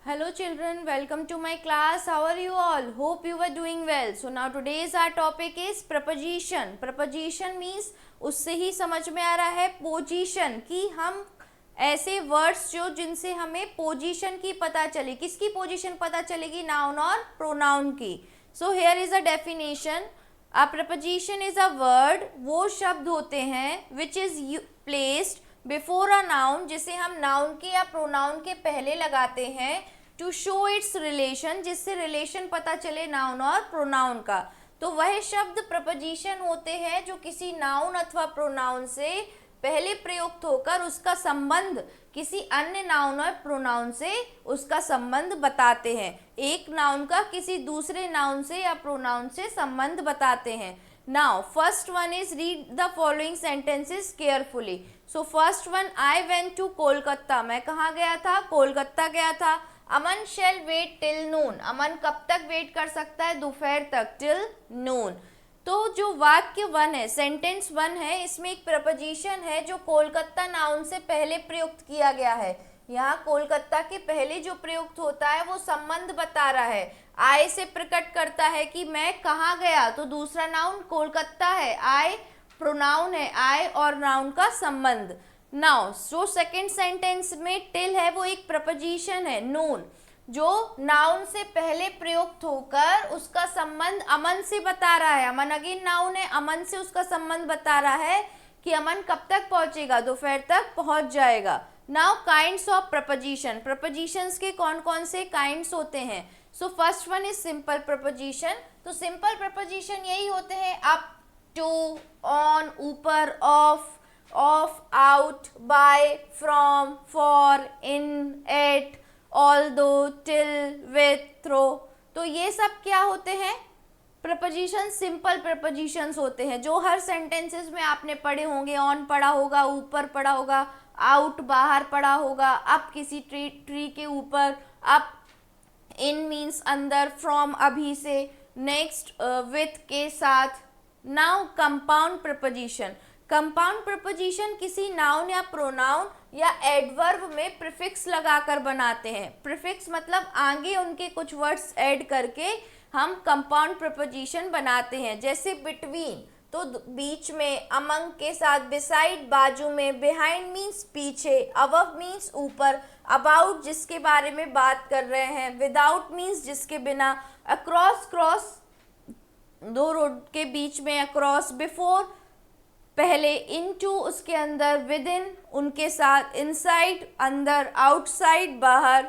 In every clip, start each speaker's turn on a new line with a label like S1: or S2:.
S1: Hello children, welcome to my class. How are you all? Hope you are doing well. So now today's our topic is preposition. Preposition means उससे ही समझ में आ रहा है position कि हम ऐसे words जो जिनसे हमें पोजीशन की पता चले, किसकी पोजीशन पता चलेगी, नाउन और प्रोनाउन की. सो here is a definition. A preposition is a word, वो शब्द होते हैं which is placed before a noun, जिसे हम नाउन के या प्रोनाउन के पहले लगाते हैं टू शो इट्स रिलेशन, जिससे रिलेशन पता चले नाउन और प्रोनाउन का. तो वह शब्द प्रपोजिशन होते हैं जो किसी नाउन अथवा प्रोनाउन से पहले प्रयुक्त होकर उसका संबंध किसी अन्य नाउन और प्रोनाउन से उसका संबंध बताते हैं. एक नाउन का किसी दूसरे नाउन से या प्रोनाउन से संबंध बताते हैं. Now first one is read the following sentences carefully. So first one, I went to Kolkata. मैं कहाँ गया था? कोलकाता गया था. अमन shall wait till noon. अमन कब तक वेट कर सकता है? दोपहर तक, till noon. तो जो वाक्य वन है, सेंटेंस वन है, इसमें एक प्रपोजिशन है जो कोलकाता नाउन से पहले प्रयुक्त किया गया है. यहाँ कोलकाता के पहले जो प्रयुक्त होता है वो संबंध बता रहा है. आई से प्रकट करता है कि मैं कहाँ गया, तो दूसरा नाउन कोलकाता है, आई प्रोनाउन है, आई और नाउन का संबंध. नाउ जो सेकंड सेंटेंस में टिल है वो एक प्रपोजिशन है, नून, जो नाउन से पहले प्रयुक्त होकर उसका संबंध अमन से बता रहा है. अमन अगेन नाउन है, अमन से उसका संबंध बता रहा है कि अमन कब तक पहुंचेगा, दोपहर तक पहुंच जाएगा. Now kinds of preposition. Prepositions के कौन कौन से काइंड्स होते हैं? So first one is simple preposition. तो सिंपल प्रपोजिशन यही होते हैं अप, टू, ऑन, ऊपर, off, out, by, from, for, in, at, although, till, with, through. तो ये सब क्या होते हैं? प्रपोजिशन सिंपल प्रपोजिशंस होते हैं जो हर सेंटेंसेस में आपने पढ़े होंगे. ऑन पढ़ा होगा, ऊपर पढ़ा होगा, आउट बाहर पढ़ा होगा, अप किसी ट्री के ऊपर, अप इन मीन्स अंदर, फ्रॉम अभी से, नेक्स्ट विथ के साथ. Now compound preposition. Compound preposition किसी नाउन या प्रोनाउन या एडवर्ब में प्रीफिक्स लगाकर बनाते हैं. प्रीफिक्स मतलब आगे उनके कुछ वर्ड्स ऐड करके हम कंपाउंड प्रपोजिशन बनाते हैं. जैसे बिटवीन, तो बीच में, अमंग के साथ बिसाइड बाजू में, बिहाइंड मीन्स पीछे, अबव मीन्स ऊपर, अबाउट जिसके बारे में बात कर रहे हैं, विदाउट मीन्स जिसके बिना, अक्रॉस क्रॉस दो रोड के बीच में, अक्रॉस, बिफोर पहले, इनटू उसके अंदर, विद इन उनके साथ, इनसाइड अंदर, आउटसाइड बाहर.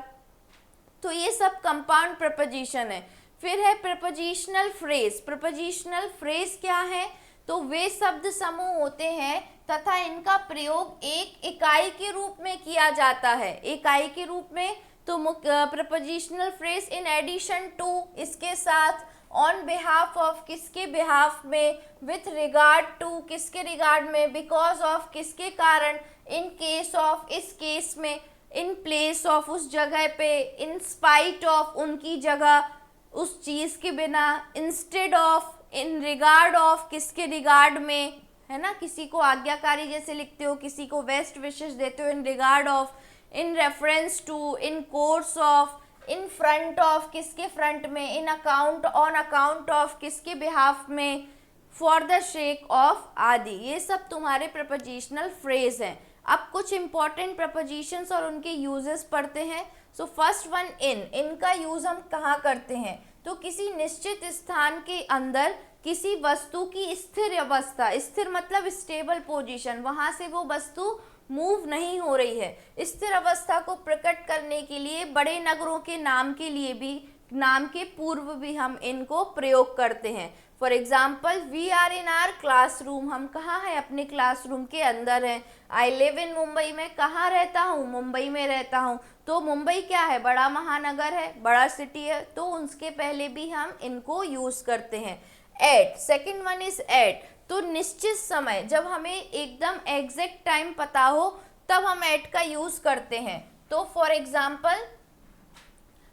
S1: तो ये सब कंपाउंड प्रपोजिशन है. फिर है प्रपोजिशनल फ्रेज. प्रपोजिशनल फ्रेज क्या है? तो वे शब्द समूह होते हैं तथा इनका प्रयोग एक इकाई के रूप में किया जाता है. इकाई के रूप में, तो prepositional phrase in addition to, इसके साथ, ऑन बिहाफ ऑफ किसके बिहाफ में, विथ रिगार्ड टू किसके रिगार्ड में, बिकॉज ऑफ किसके कारण, इन केस ऑफ इस केस में, इन प्लेस ऑफ उस जगह पे, इन स्पाइट ऑफ उनकी जगह, उस चीज़ के बिना, instead of, in regard of किसके रिगार्ड में, है ना, किसी को आज्ञाकारी जैसे लिखते हो, किसी को बेस्ट विशेष देते हो, in regard of, in reference to, in course of, in front of किसके फ्रंट में, in account, on account of किसके बिहाफ में, फॉर द शेक ऑफ आदि. ये सब तुम्हारे प्रपोजिशनल फ्रेज हैं. अब कुछ इंपॉर्टेंट प्रपोजिशंस और उनके यूजेस पढ़ते हैं. सो फर्स्ट वन, इन. इनका यूज हम कहाँ करते हैं? तो किसी निश्चित स्थान के अंदर किसी वस्तु की स्थिर अवस्था, स्थिर मतलब स्टेबल पोजीशन, वहाँ से वो वस्तु मूव नहीं हो रही है, स्थिर अवस्था को प्रकट करने के लिए बड़े नगरों के नाम के लिए भी, नाम के पूर्व भी हम इनको प्रयोग करते हैं. For example, we are in our classroom. हम कहाँ हैं? अपने क्लासरूम के अंदर हैं. I live in Mumbai. मैं कहाँ रहता हूँ? मुंबई में रहता हूँ. तो मुंबई क्या है? बड़ा महानगर है, बड़ा सिटी है, तो उसके पहले भी हम इनको यूज करते हैं. At. Second one is at. तो निश्चित समय, जब हमें एकदम एग्जैक्ट टाइम पता हो तब हम एट का यूज करते हैं. तो for example,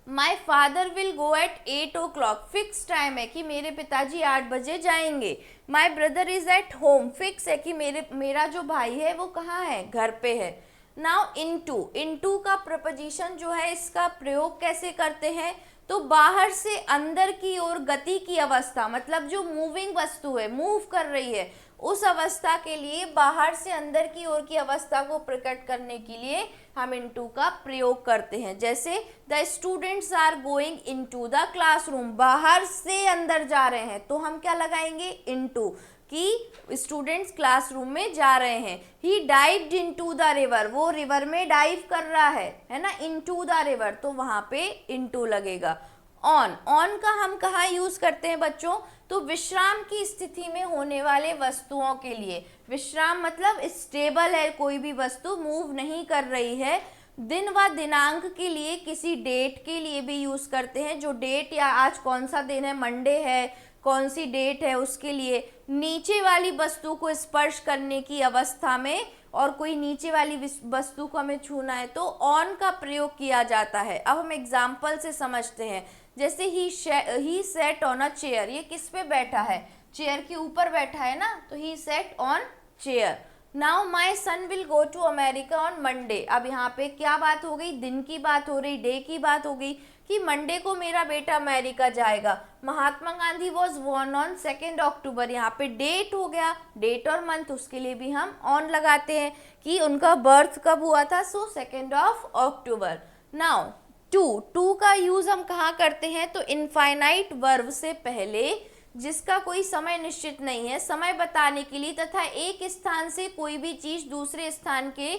S1: my father will go at 8 o'clock. Fix time है कि मेरे पिताजी 8 बजे जाएंगे. My brother is at home. Fix है कि मेरा जो भाई है वो कहाँ है? घर पे है. नाउ इनटू का प्रपोजिशन जो है इसका प्रयोग कैसे करते हैं, तो बाहर से अंदर की ओर गति की अवस्था, मतलब जो मूविंग वस्तु है, मूव कर रही है, उस अवस्था के लिए, बाहर से अंदर की ओर की अवस्था को प्रकट करने के लिए हम इनटू का प्रयोग करते हैं। जैसे the students are going into the classroom, बाहर से अंदर जा रहे हैं, तो हम क्या लगाएंगे, इनटू, कि स्टूडेंट्स क्लासरूम में जा रहे हैं। ही डाइव्ड इनटू द रिवर, वो रिवर में डाइव कर रहा है ना, इनटू द रिवर, तो वहां पे इनटू लगेगा। ऑन का हम कहाँ यूज करते हैं बच्चों, तो विश्राम की स्थिति में होने वाले वस्तुओं के लिए। विश्राम मतलब स्टेबल है, कोई भी वस्तु मूव नहीं कर रही है। दिन व दिनांक के लिए, किसी डेट के लिए भी यूज करते हैं, जो डेट या आज कौन सा दिन है, मंडे है, कौन सी डेट है उसके लिए। नीचे वाली वस्तु को स्पर्श करने की अवस्था में, और कोई नीचे वाली वस्तु को हमें छूना है तो ऑन का प्रयोग किया जाता है। अब हम एग्जाम्पल से समझते हैं। जैसे ही सेट ऑन अ चेयर, ये किस पे बैठा है, चेयर के ऊपर बैठा है ना, तो he sat on chair. Now my son will go to America on Monday. अब यहाँ पे क्या बात हो गई, दिन की बात हो रही, डे की बात हो गई, कि मंडे को मेरा बेटा अमेरिका जाएगा। Mahatma Gandhi was born on 2 अक्टूबर, यहाँ पे डेट हो गया, डेट और मंथ, उसके लिए भी हम ऑन लगाते हैं कि उनका बर्थ कब हुआ था, सो 2 अक्टूबर। नाउ टू का यूज हम कहाँ करते हैं, तो इनफाइनाइट वर्ब से पहले, जिसका कोई समय निश्चित नहीं है, समय बताने के लिए, तथा एक स्थान से कोई भी चीज दूसरे स्थान के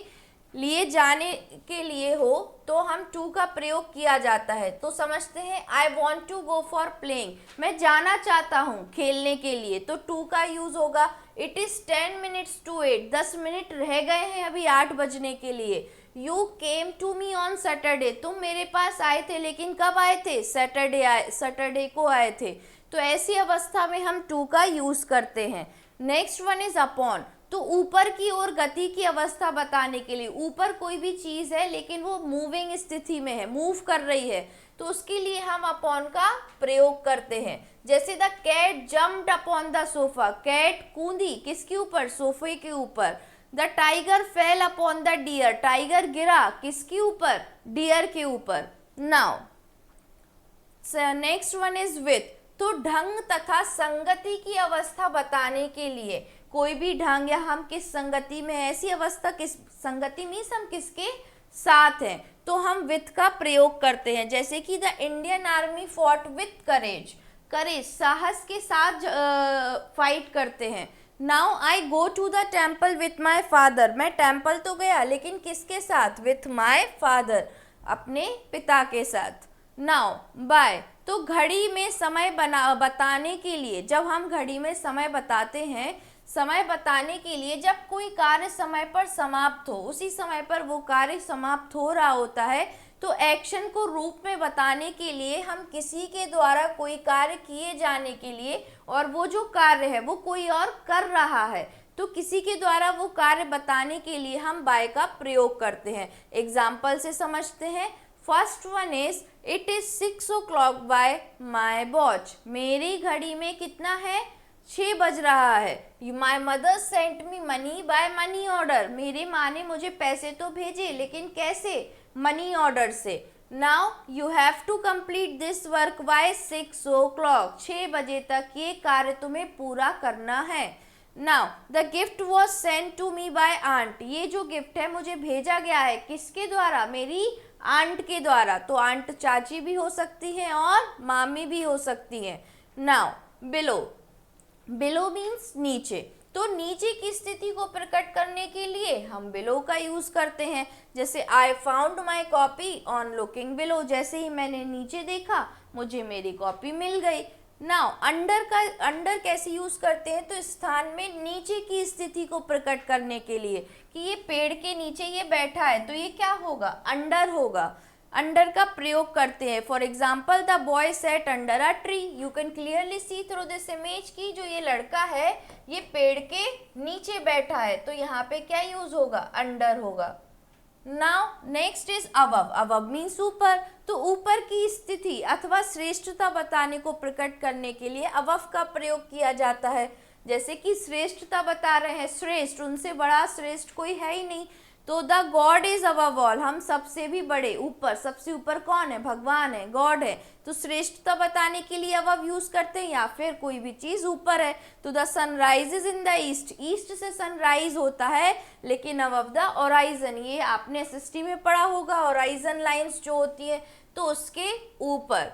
S1: लिए जाने के लिए हो, तो हम टू का प्रयोग किया जाता है। तो समझते हैं, I want to go for playing, मैं जाना चाहता हूँ खेलने के लिए, तो टू का यूज होगा। It is 10 minutes to 8, 10 minute रह गए हैं अभी 8 बजने के लिए। You came to me on Saturday, तुम मेरे पास आए थे, लेकिन कब आए थे, सैटरडे को आए थे। तो ऐसी अवस्था में हम टू का यूज करते हैं। नेक्स्ट वन इज अपॉन, तो ऊपर की ओर गति की अवस्था बताने के लिए, ऊपर कोई भी चीज है लेकिन वो मूविंग स्थिति में है, मूव कर रही है, तो उसके लिए हम अपॉन का प्रयोग करते हैं। जैसे the cat jumped upon the sofa, cat कूदी किसके ऊपर, सोफे के ऊपर। The tiger fell upon the deer, tiger गिरा किसके ऊपर, डियर के ऊपर। Now next one is with, तो ढंग तथा संगति की अवस्था बताने के लिए, कोई भी ढंग या हम किस संगति में है, ऐसी अवस्था, किस संगति मीन्स हम किसके साथ हैं, तो हम विथ का प्रयोग करते हैं। जैसे कि the Indian army fought with courage, courage साहस के साथ फाइट करते हैं। Now I go to the temple with my father, मैं टेम्पल तो गया लेकिन किसके साथ, विथ माई फादर, अपने पिता के साथ। नाउ बाय, तो घड़ी में समय बताने के लिए, जब हम घड़ी में समय बताते हैं, समय बताने के लिए जब कोई कार्य समय पर समाप्त हो, उसी समय पर वो कार्य समाप्त हो रहा होता है, तो एक्शन को रूप में बताने के लिए हम किसी के द्वारा कोई कार्य किए जाने के लिए, और वो जो कार्य है वो कोई और कर रहा है, तो किसी के द्वारा वो कार्य बताने के लिए हम बाय का प्रयोग करते हैं। एग्जाम्पल से समझते हैं। First one is it is 6 o'clock by my watch, मेरी घड़ी में कितना है, 6 बज रहा है। My mother sent me money by money order, मेरी माँ ने मुझे पैसे तो भेजे लेकिन कैसे, मनी ऑर्डर से। Now you have to complete this work by 6 o'clock, 6 बजे तक ये कार्य तुम्हें पूरा करना है। Now the gift was sent to me by aunt, ये जो गिफ्ट है मुझे भेजा गया है किसके द्वारा, मेरी आंट के द्वारा, तो आंट चाची भी हो सकती है और मामी भी हो सकती है। नाउ बिलो, बिलो मीन्स नीचे, तो नीचे की स्थिति को प्रकट करने के लिए हम बिलो का यूज करते हैं। जैसे I found my copy on looking below, जैसे ही मैंने नीचे देखा मुझे मेरी कॉपी मिल गई। नाउ अंडर कैसे यूज करते हैं, तो स्थान में नीचे की स्थिति को प्रकट करने के लिए, कि ये पेड़ के नीचे ये बैठा है, तो ये क्या होगा, अंडर होगा, अंडर का प्रयोग करते हैं। For example the boy set under a tree, you can clearly see through this image की जो ये लड़का है ये पेड़ के नीचे बैठा है, तो यहाँ पे क्या यूज होगा, अंडर होगा। Now next is above, above means ऊपर, तो ऊपर की स्थिति अथवा श्रेष्ठता बताने को प्रकट करने के लिए अबव का प्रयोग किया जाता है। जैसे कि श्रेष्ठता बता रहे हैं, श्रेष्ठ, उनसे बड़ा श्रेष्ठ कोई है ही नहीं, तो the God is above all, हम सबसे भी बड़े, ऊपर, सबसे ऊपर कौन है? भगवान है, गॉड है। तो श्रेष्ठता बताने के लिए अबव यूज करते हैं, या फिर कोई भी चीज ऊपर है। तो the sunrise is in the east, east से सनराइज होता है, लेकिन अबव द ओराइजन, ये आपने एसएसटी में पढ़ा होगा, ओराइजन लाइंस जो होती है तो उसके ऊपर।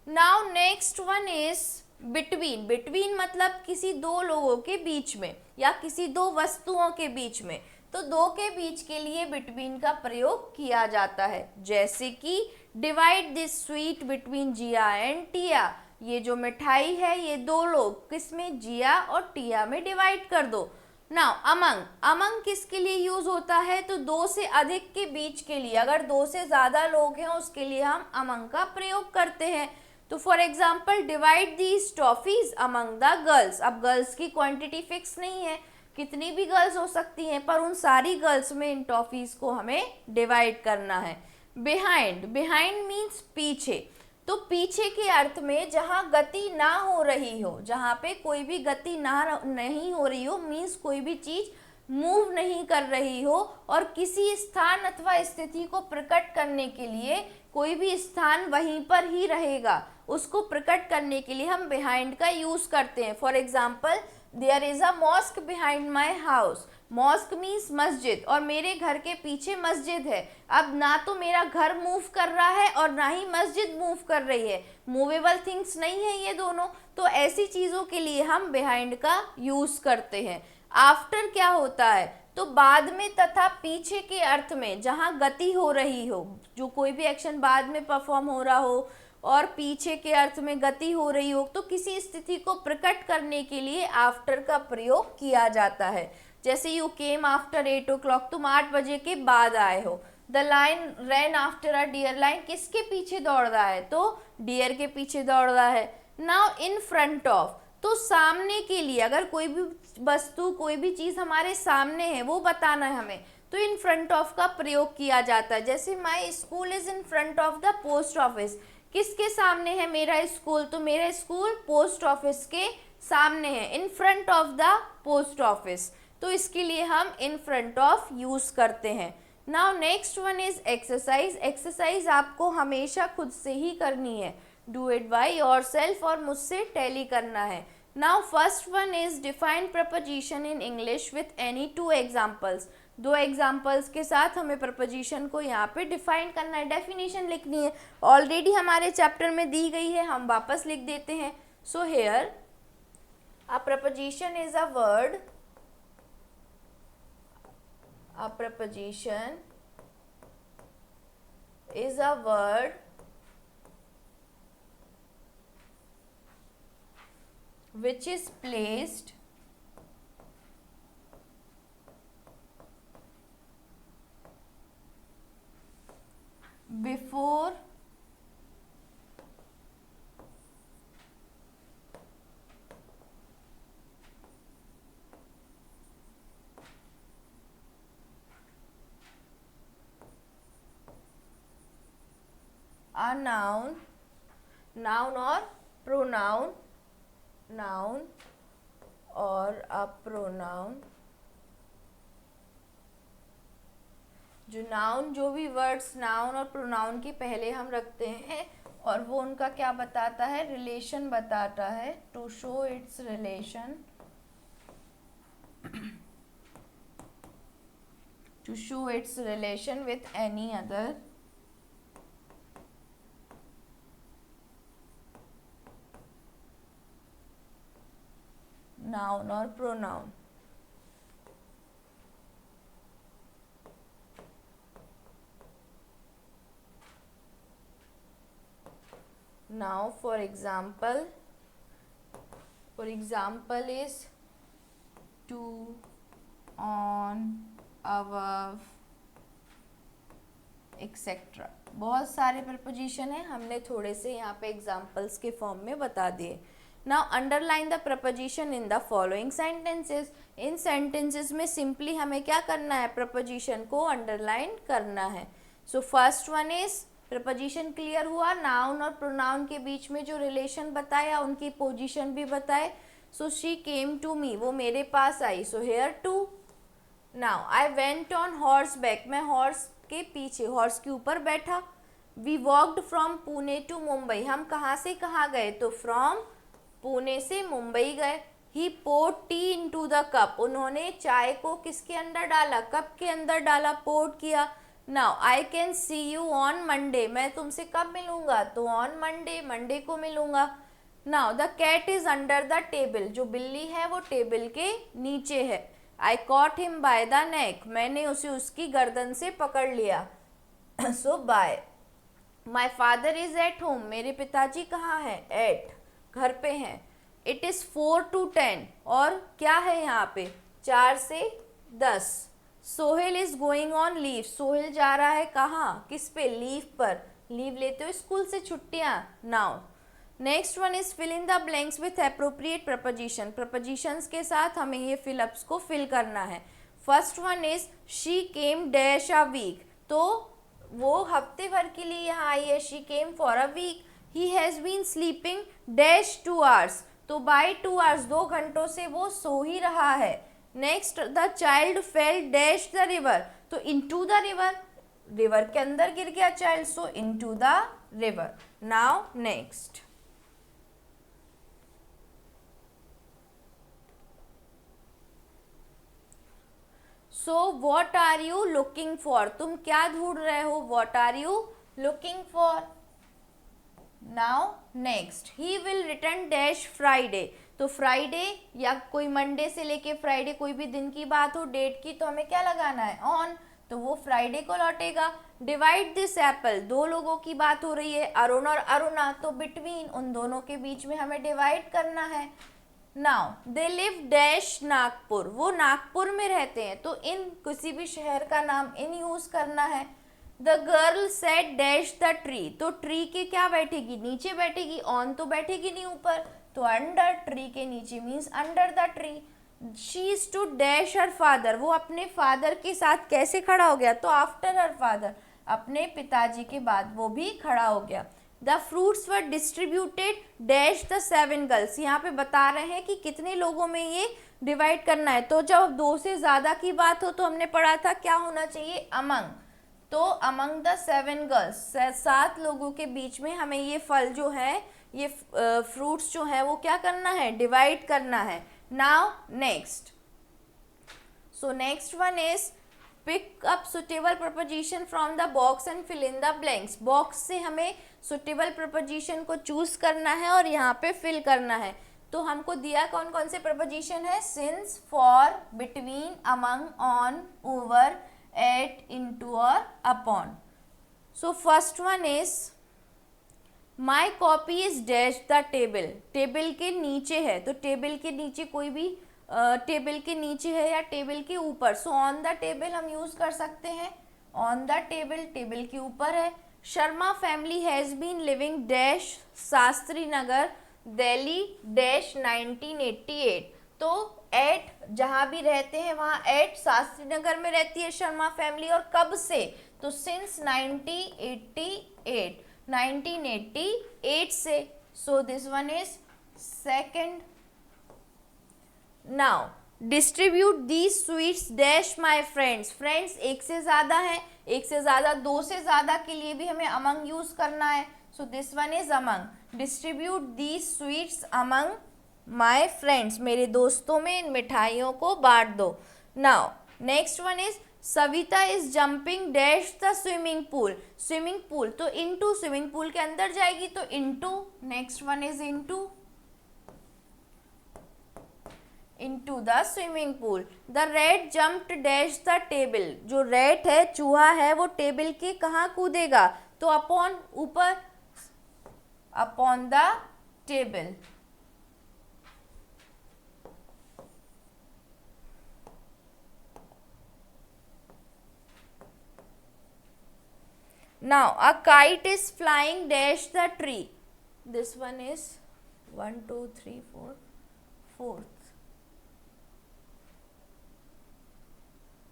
S1: Now next one is between, between मतलब किसी दो लोगों के बीच में या किसी दो वस्तुओं के बीच में। तो दो के बीच के लिए बिटवीन का प्रयोग किया जाता है, जैसे कि divide this sweet between Jiya and Tiya, ये जो मिठाई है ये दो लोग किसमें? जिया और टिया में डिवाइड कर दो। नाउ अमंग, अमंग किसके लिए यूज होता है? तो दो से अधिक के बीच के लिए, अगर दो से ज्यादा लोग हैं उसके लिए हम अमंग का प्रयोग करते हैं। तो for example divide these toffees among the girls, अब गर्ल्स की क्वांटिटी फिक्स नहीं है, कितनी भी गर्ल्स हो सकती हैं, पर उन सारी गर्ल्स में इन टॉफीज को हमें डिवाइड करना है। बिहाइंड, बिहाइंड मीन्स पीछे, तो पीछे के अर्थ में जहाँ गति ना हो रही हो, जहाँ पे कोई भी गति ना नहीं हो रही हो, मीन्स कोई भी चीज मूव नहीं कर रही हो और किसी स्थान अथवा स्थिति को प्रकट करने के लिए कोई भी स्थान वहीं पर ही रहेगा, उसको प्रकट करने के लिए हम बिहाइंड का यूज करते हैं। For example there is a mosque behind my house, mosque means मस्जिद, और मेरे घर के पीछे मस्जिद है। अब ना तो मेरा घर मूव कर रहा है और ना ही मस्जिद मूव कर रही है, मूवेबल थिंग्स नहीं है ये दोनों, तो ऐसी चीज़ों के लिए हम बिहाइंड का यूज करते हैं। आफ्टर क्या होता है? तो बाद में तथा पीछे के अर्थ में, जहाँ गति हो रही हो, जो कोई भी एक्शन बाद में परफॉर्म हो रहा हो और पीछे के अर्थ में गति हो रही हो, तो किसी स्थिति को प्रकट करने के लिए आफ्टर का प्रयोग किया जाता है। जैसे यू केम आफ्टर 8 o'clock, तुम 8 बजे के बाद आए हो। The lion ran after a deer, lion किसके पीछे दौड़ रहा है? तो डियर के पीछे दौड़ रहा है। नाउ इन फ्रंट ऑफ, तो सामने के लिए, अगर कोई भी वस्तु कोई भी चीज़ हमारे सामने है वो बताना है हमें, तो इन फ्रंट ऑफ का प्रयोग किया जाता है। जैसे my school is in front of the post office, किसके सामने है मेरा स्कूल? तो मेरा स्कूल पोस्ट ऑफिस के सामने है, इन front of the post office, तो इसके लिए हम इन फ्रंट ऑफ यूज करते हैं। Now next one is exercise, exercise आपको हमेशा खुद से ही करनी है, डू इट बाय योरसेल्फ, और मुझसे टैली करना है। Now first one is define preposition in English with any 2 examples, 2 examples के साथ हमें प्रपोजिशन को यहाँ पे डिफाइन करना है, डेफिनेशन लिखनी है, ऑलरेडी हमारे चैप्टर में दी गई है, हम वापस लिख देते हैं। So here a preposition is a word, a preposition is a word which is placed before a noun, noun or pronoun, noun और a pronoun, जो नाउन, जो भी वर्ड्स नाउन और प्रोनाउन के पहले हम रखते हैं और वो उनका क्या बताता है? रिलेशन बताता है, to show its relation, to show its relation with any other noun or pronoun. Now for example is to, on, above, etcetera. बहुत सारे प्रपोजिशन हैं, हमने थोड़े से यहाँ पे एग्जाम्पल्स के फॉर्म में बता दिए। Now underline the preposition in the following sentences, in sentences में सिंपली हमें क्या करना है? प्रपोजिशन को अंडरलाइन करना है। सो first one is, preposition clear हुआ, नाउन और प्रोनाउन के बीच में जो रिलेशन बताया उनकी पोजीशन भी बताए। So she came to me, वो मेरे पास आई, so here to. Now I went on horse back, मैं हॉर्स के पीछे, हॉर्स के ऊपर बैठा. We walked from Pune to Mumbai, हम कहाँ से कहाँ गए, तो फ्रॉम पुणे से मुंबई गए. He poured tea into the cup, उन्होंने चाय को किसके अंदर डाला, कप के अंदर डाला, पोर्ड किया. Now I can see you on Monday, मैं तुमसे कब मिलूंगा, तो ऑन मंडे, मंडे को मिलूंगा. Now the cat is under the table, जो बिल्ली है वो टेबल के नीचे है. I caught him by the neck, मैंने उसे उसकी गर्दन से पकड़ लिया. So by. My father is at home, मेरे पिताजी कहाँ हैं, एट, घर पे हैं. इट इज़ 4 to 10, और क्या है यहाँ पे, 4 से 10. Sohail is going on leave, Sohail जा रहा है कहाँ, किस पे, लीव पर, लीव लेते हो स्कूल से छुट्टियाँ. Now next one is fill in the blanks with appropriate preposition, prepositions के साथ हमें ये फिलअप्स को फिल करना है. First one is she came dash a week, तो वो हफ्ते भर के लिए यहाँ आई है, she came for a week. He has been sleeping dash 2 hours, तो बाय 2 hours 2 घंटों से वो सो ही रहा है. Next the child fell dash the river, तो इनटू द रिवर, रिवर के अंदर गिर गया child, so into the river. Now next, so what are you looking for, तुम क्या ढूंढ रहे हो, what are you looking for. Now next, he will return dash Friday, तो फ्राइडे या कोई मंडे से लेके फ्राइडे कोई भी दिन की बात हो, डेट की, तो हमें क्या लगाना है, ऑन, तो वो फ्राइडे को लौटेगा. डिवाइड दिस एप्पल, 2 लोगों की बात हो रही है, अरुण और अरुणा, तो बिटवीन, उन दोनों के बीच में हमें डिवाइड करना है. Now they live dash Nagpur, वो नागपुर में रहते हैं, तो इन किसी भी शहर का नाम इन यूज करना है. The girl set dash the tree, तो ट्री के क्या बैठेगी, नीचे बैठेगी, ऑन तो बैठेगी नहीं ऊपर, तो अंडर, ट्री के नीचे means under the tree. She is to dash her father, वो अपने फादर के साथ कैसे खड़ा हो गया, तो आफ्टर हर फादर, अपने पिताजी के बाद वो भी खड़ा हो गया. The fruits were distributed dash the 7 girls, यहाँ पे बता रहे हैं कि कितने लोगों में ये डिवाइड करना है, तो जब 2 से ज़्यादा की बात हो तो हमने पढ़ा था क्या होना चाहिए, अमंग, तो अमंग द 7 गर्ल्स, 7 लोगों के बीच में हमें ये फल जो है, ये फ्रूट्स जो है वो क्या करना है, डिवाइड करना है. Now next, so next one is pick up suitable preposition from the box and fill in the blanks, box से हमें सुटेबल प्रपोजिशन को चूज करना है और यहाँ पे फिल करना है. तो हमको दिया कौन कौन से प्रपोजिशन है, since, for, between, among, on, over, at, into और upon. So first one is my copy is dash the table, table के नीचे है, तो टेबल के नीचे कोई भी टेबल के नीचे है या टेबल के ऊपर, सो ऑन द टेबल हम यूज कर सकते हैं, ऑन द टेबल, टेबल के ऊपर है. Sharma family has been living dash Shastri Nagar Delhi dash 1988, तो एट जहाँ भी रहते हैं वहाँ एट शास्त्री नगर में रहती है शर्मा फैमिली, और कब से, तो सिंस 1988 से, so this one is second. Now distribute these sweets dash my friends, friends एक से ज़्यादा है, एक से ज़्यादा, 2 से ज़्यादा के लिए भी हमें अमंग यूज़ करना है, so this one is among. Distribute these sweets among my friends, मेरे दोस्तों में इन मिठाइयों को बांट दो. Now next one is Savita is jumping dash the swimming pool, swimming pool, तो इनटू, स्विमिंग पूल के अंदर जाएगी तो into, next one is into, into the swimming pool. The rat jumped dash the table, जो rat है, चूहा है, वो टेबल के कहाँ कूदेगा, तो अपॉन, ऊपर, upon the table. Now a kite is flying dash the tree, this one is 1 2 3 4 4th,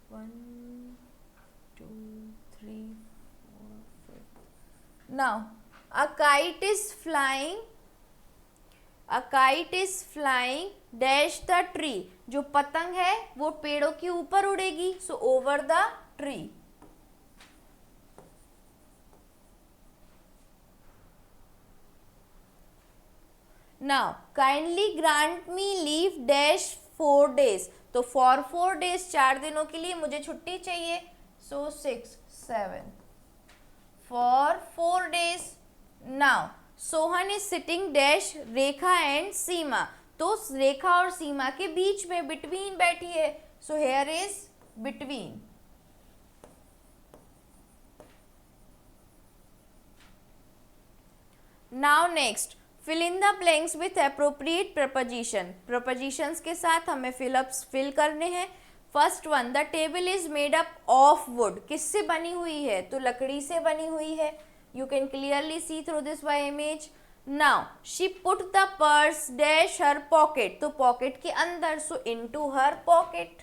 S1: 1 2 3 4 5. Now a kite is flying a kite is flying dash the tree, जो पतंग है वो पेड़ों के ऊपर उड़ेगी, so over the tree. Now kindly grant me leave dash 4 days, तो for 4 days 4 दिनों के लिए मुझे छुट्टी चाहिए, so 6 7 for 4 days। Now Sohan is sitting dash Rekha and Seema, तो रेखा और सीमा के बीच में, बिटवीन बैठी है, so here is between. Now next fill in the blanks with appropriate preposition, prepositions के साथ हमें फिल करने हैं। First one, the table is made up of wood, किससे बनी हुई है, तो लकड़ी से बनी हुई है। You can clearly see through this by image. Now she put the purse dash her pocket, तो पॉकेट के अंदर, so into her pocket,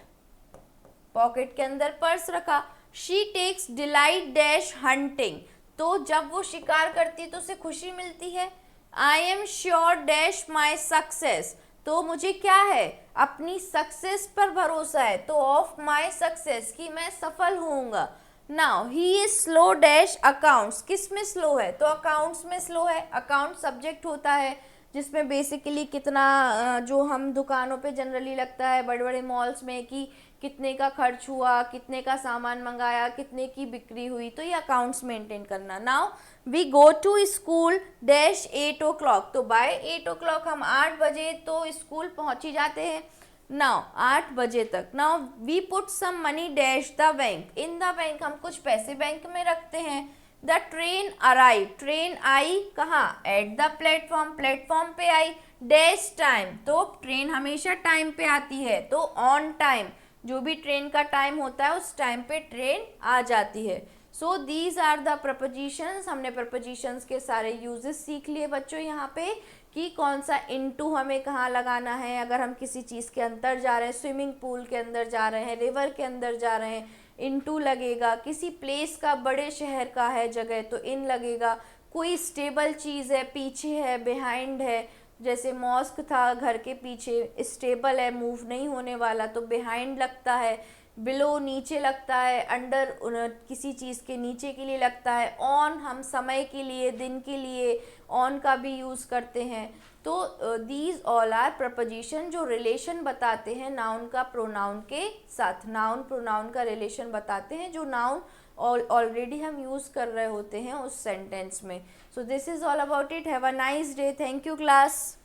S1: pocket के अंदर पर्स रखा। She takes delight dash hunting, तो जब वो शिकार करती है तो उसे खुशी मिलती है। I am sure dash my success, तो मुझे क्या है, अपनी सक्सेस पर भरोसा है, तो ऑफ माई सक्सेस, कि मैं सफल होऊंगा। Now he is slow dash accounts, किस में स्लो है, तो अकाउंट्स में स्लो है। अकाउंट सब्जेक्ट होता है जिसमें बेसिकली कितना जो हम दुकानों पे जनरली लगता है बड़े बड़े मॉल्स में कि कितने का खर्च हुआ, कितने का सामान मंगाया, कितने की बिक्री हुई, तो ये अकाउंट्स मेंटेन करना। Now we go to school dash 8 o'clock, तो बाय 8 o'clock हम 8 बजे तो स्कूल पहुंच ही जाते हैं। नाउ 8 बजे तक। Now we put some money dash the bank, in the bank, हम कुछ पैसे बैंक में रखते हैं। द ट्रेन अराइव, ट्रेन आई कहाँ, एट द प्लेटफॉर्म, प्लेटफॉर्म पे आई। डैश टाइम, तो ट्रेन हमेशा टाइम पे आती है, तो ऑन टाइम, जो भी ट्रेन का टाइम होता है उस टाइम पे ट्रेन आ जाती है। So these are the prepositions, हमने प्रपोजिशंस के सारे यूजेस सीख लिए बच्चों यहाँ पे, कि कौन सा इनटू हमें कहाँ लगाना है, अगर हम किसी चीज़ के अंदर जा रहे हैं, स्विमिंग पूल के अंदर जा रहे हैं, रिवर के अंदर जा रहे हैं, इनटू लगेगा। किसी प्लेस का, बड़े शहर का है जगह, तो इन लगेगा। कोई स्टेबल चीज़ है, पीछे है, बिहाइंड है, जैसे मॉस्क था घर के पीछे, स्टेबल है, मूव नहीं होने वाला, तो बिहाइंड लगता है। बिलो नीचे लगता है, अंडर किसी चीज़ के नीचे के लिए लगता है। ऑन हम समय के लिए, दिन के लिए ऑन का भी यूज़ करते हैं। तो दीज ऑल आर प्रपोजिशन जो रिलेशन बताते हैं नाउन का प्रोनाउन के साथ, नाउन प्रोनाउन का रिलेशन बताते हैं जो नाउन ऑलरेडी हम यूज़ कर रहे होते हैं उस सेंटेंस में। So this is all about it. Have a nice day. Thank you class.